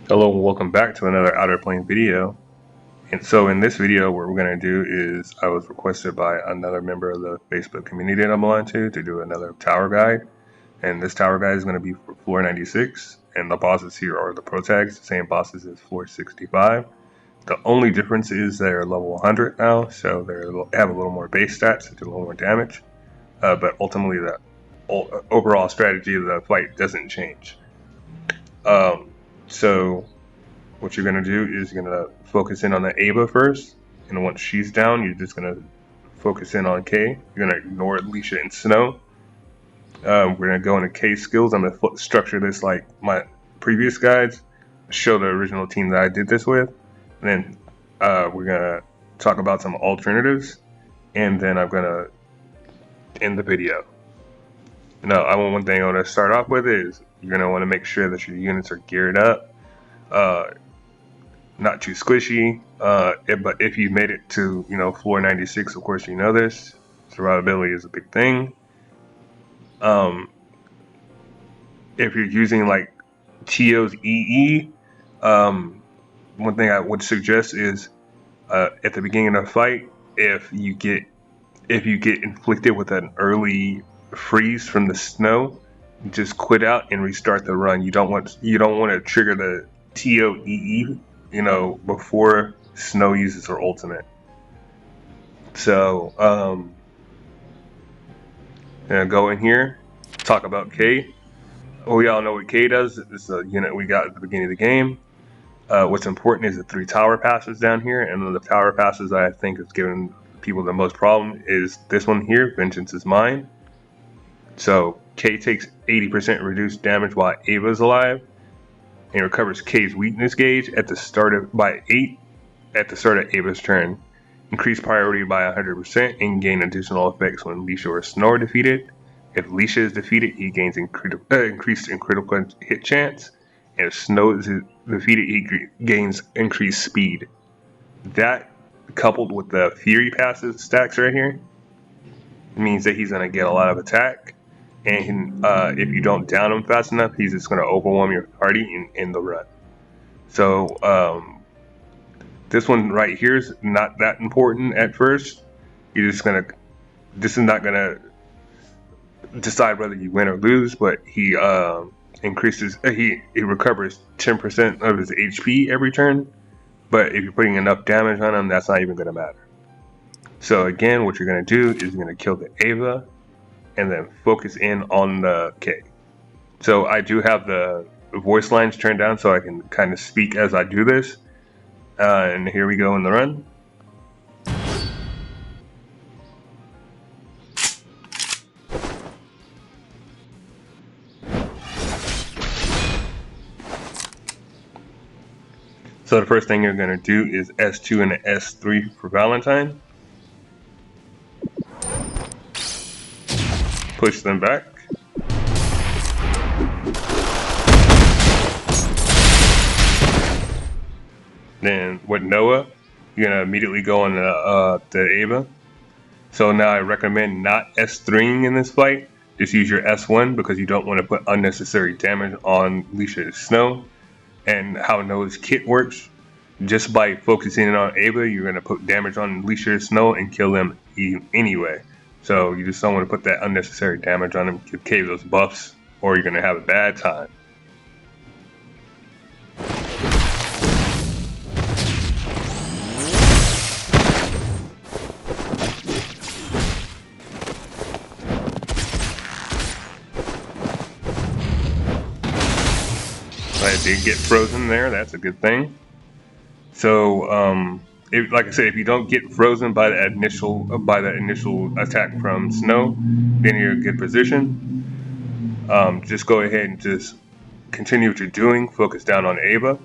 Hello and welcome back to another Outerplane video. And so in this video, what we're going to do is I was requested by another member of the Facebook community that I belong to do another tower guide. And this tower guide is going to be for floor 96. And the bosses here are the pro tags, the same bosses as floor 65. The only difference is they're level 100 now, so they have a little more base stats, to do a little more damage. But ultimately, the overall strategy of the fight doesn't change. So what you're going to do is you're going to focus in on the Ava first, and once she's down, you're just going to focus in on K. You're going to ignore Alicia and Snow. We're going to go into K skills. I'm going to structure this like my previous guides, show the original team that I did this with, and then we're going to talk about some alternatives, and then I'm going to end the video. Now, one thing I want to start off with is you're going to want to make sure that your units are geared up, not too squishy. But if you made it to floor 96, of course you know this. Survivability is a big thing. If you're using like TO's EE, one thing I would suggest is at the beginning of the fight, if you get inflicted with an early freeze from the snow, just quit out and restart the run. You don't want to trigger the TOEE, before Snow uses her ultimate. So gonna go in here, talk about K. We all know what K does. It's a unit we got at the beginning of the game. What's important is the 3 tower passes down here, and the tower passes that I think is giving people the most problem is this one here, Vengeance is Mine. So K takes 80% reduced damage while Ava's alive, and recovers K's weakness gauge at the start of Ava's turn. Increase priority by 100% and gain additional effects when Alicia or Snow are defeated. If Alicia is defeated, he gains increased in critical hit chance, and if Snow is defeated, he gains increased speed. That, coupled with the Fury passive stacks right here, means that he's going to get a lot of attack. And if you don't down him fast enough, he's just going to overwhelm your party and end the run. So this one right here is not that important at first. This is not going to decide whether you win or lose, but he recovers 10% of his HP every turn. But if you're putting enough damage on him, that's not even going to matter. So again, what you're going to do is you're going to kill the Ava, and then focus in on the K. So I do have the voice lines turned down so I can kind of speak as I do this. And here we go in the run. So the first thing you're going to do is S2 and S3 for Valentine. Push them back. Then with Noah, you're gonna immediately go on the Ava. So now I recommend not S3ing in this fight. Just use your S1 because you don't want to put unnecessary damage on Alicia Snow. And how Noah's kit works, just by focusing on Ava, you're gonna put damage on Alicia Snow and kill them anyway. So you just don't want to put that unnecessary damage on him, give K those buffs, or you're going to have a bad time. I did get frozen there, that's a good thing. So like I said, if you don't get frozen by the initial attack from Snow, then you're in a good position. Just go ahead and just continue what you're doing. Focus down on Ava.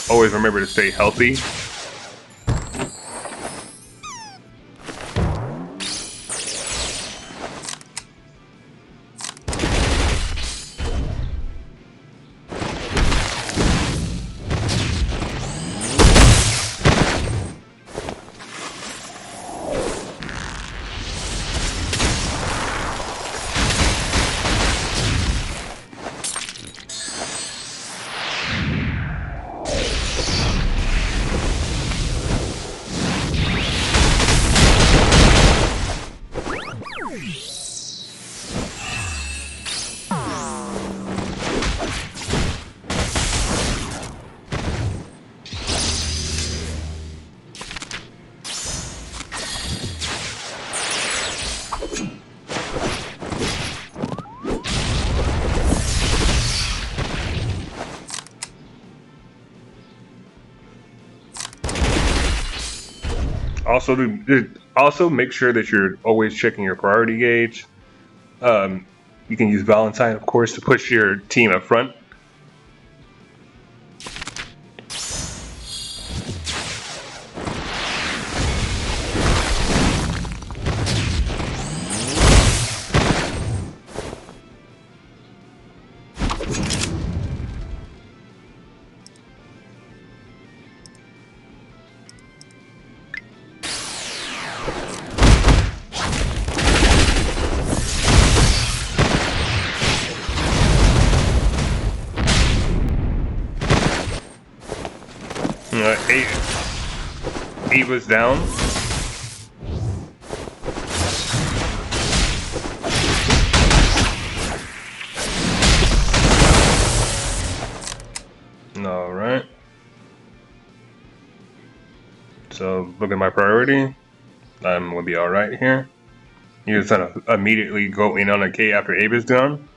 Always remember to stay healthy. Also make sure that you're always checking your priority gauge. You can use Valentine, of course, to push your team up front. Eva's down. Alright. So look at my priority. I'm gonna be alright here. You're just gonna immediately go in on a K after Abe is done.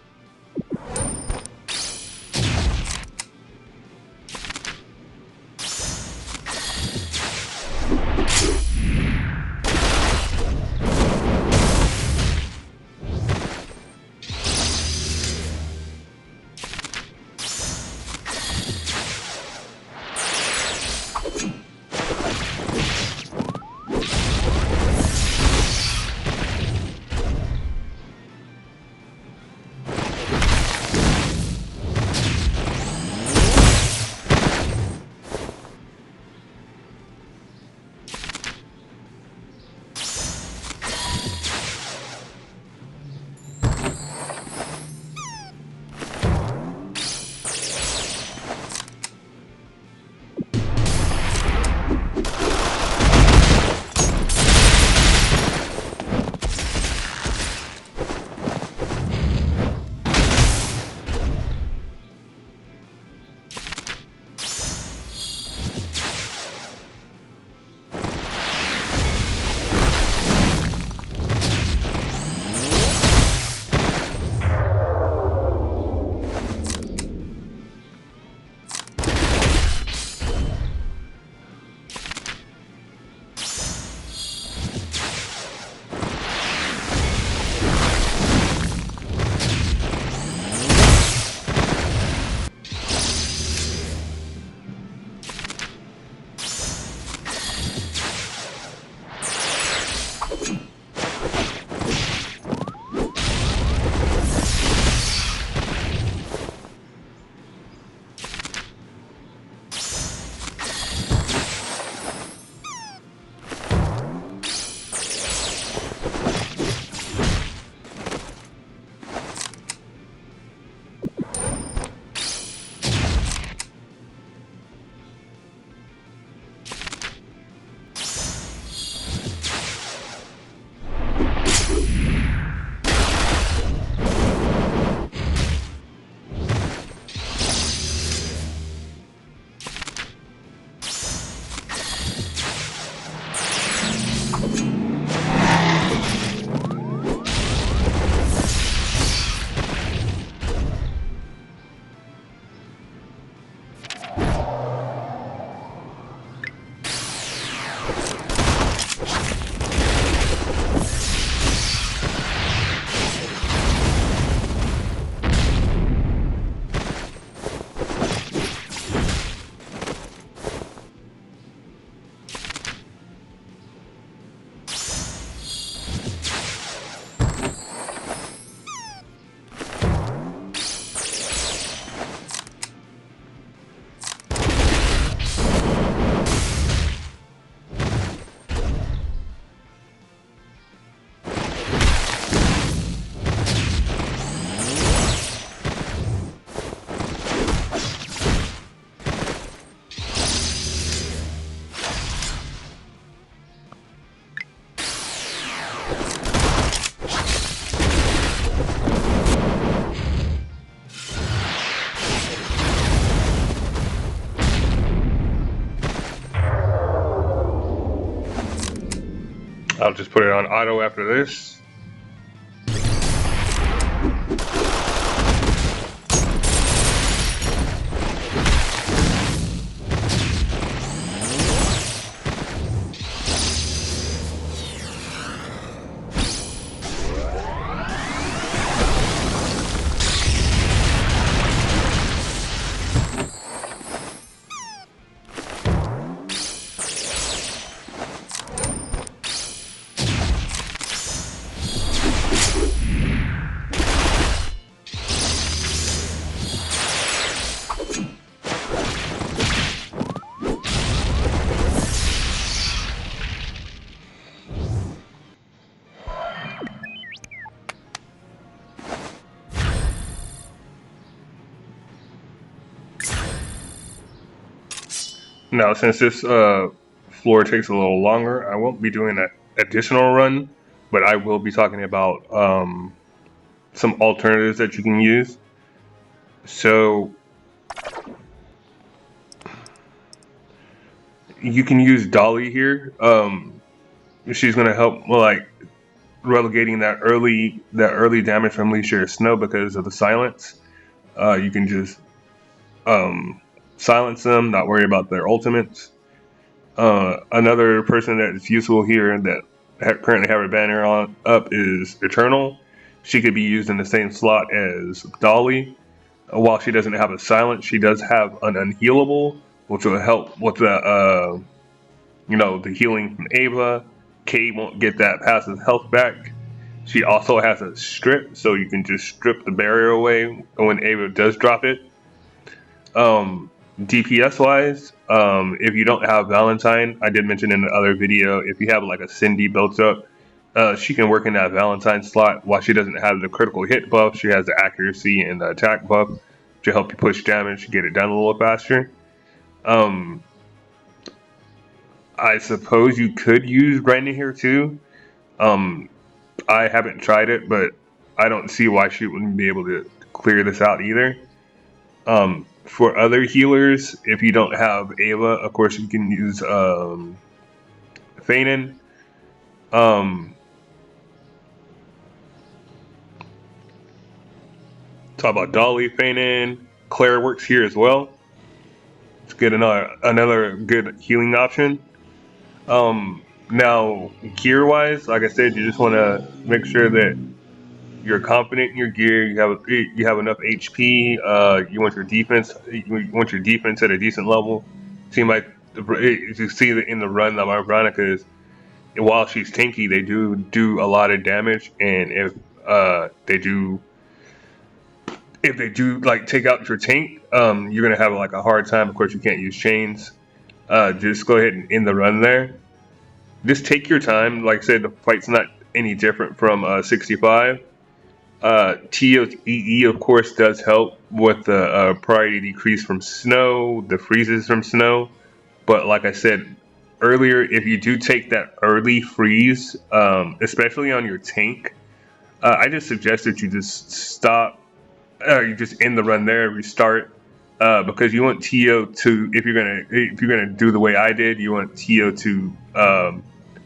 I'll just put it on auto after this. Now, since this floor takes a little longer, I won't be doing an additional run, but I will be talking about some alternatives that you can use. So you can use Dolly here. She's gonna help like relegating that early damage from Leisure or Snow because of the silence. You can just um, silence them, not worry about their ultimates. Another person that is useful here that currently have her banner on up is Eternal. She could be used in the same slot as Dolly. While she doesn't have a silence, she does have an unhealable, which will help with the healing from Ava. Kay won't get that passive health back. She also has a strip, so you can just strip the barrier away when Ava does drop it. Um, DPS wise, if you don't have Valentine, I did mention in the other video, if you have like a Cindy built up, she can work in that Valentine slot. While she doesn't have the critical hit buff, she has the accuracy and the attack buff to help you push damage, get it done a little faster. Um, I suppose you could use Brandon here too. Um, I haven't tried it, but I don't see why she wouldn't be able to clear this out either. For other healers, if you don't have Ava, of course you can use Fanon. Um, Talk about Dolly, Fanon. Claire works here as well. It's good another good healing option. Now gear wise, like I said, you just want to make sure that you're confident in your gear. You have enough HP. You want your defense at a decent level. Seem like you see that in the run that my Veronica is. While she's tanky, they do a lot of damage, and if they do like take out your tank, you're gonna have like a hard time. Of course, you can't use chains. Just go ahead and end the run there. Just take your time. Like I said, the fight's not any different from 65. Tio's EE, of course, does help with the priority decrease from snow, the freezes from snow. But like I said earlier, if you do take that early freeze, especially on your tank, I just suggest that you just stop. You just end the run there, restart, because you want Tio to, if you're gonna do the way I did, you want Tio to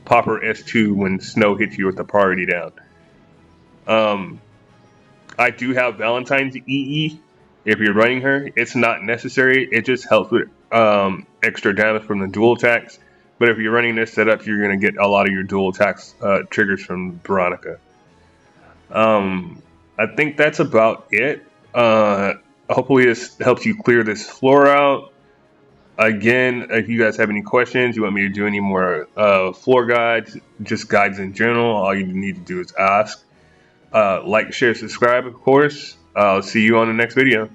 pop her S2 when snow hits you with the priority down. Um, I do have Valentine's EE. If you're running her, it's not necessary. It just helps with extra damage from the dual attacks. But if you're running this setup, you're going to get a lot of your dual attacks triggers from Veronica. I think that's about it. Hopefully this helps you clear this floor out. Again, if you guys have any questions, you want me to do any more floor guides, just guides in general, all you need to do is ask. Like, share, subscribe, of course. I'll see you on the next video.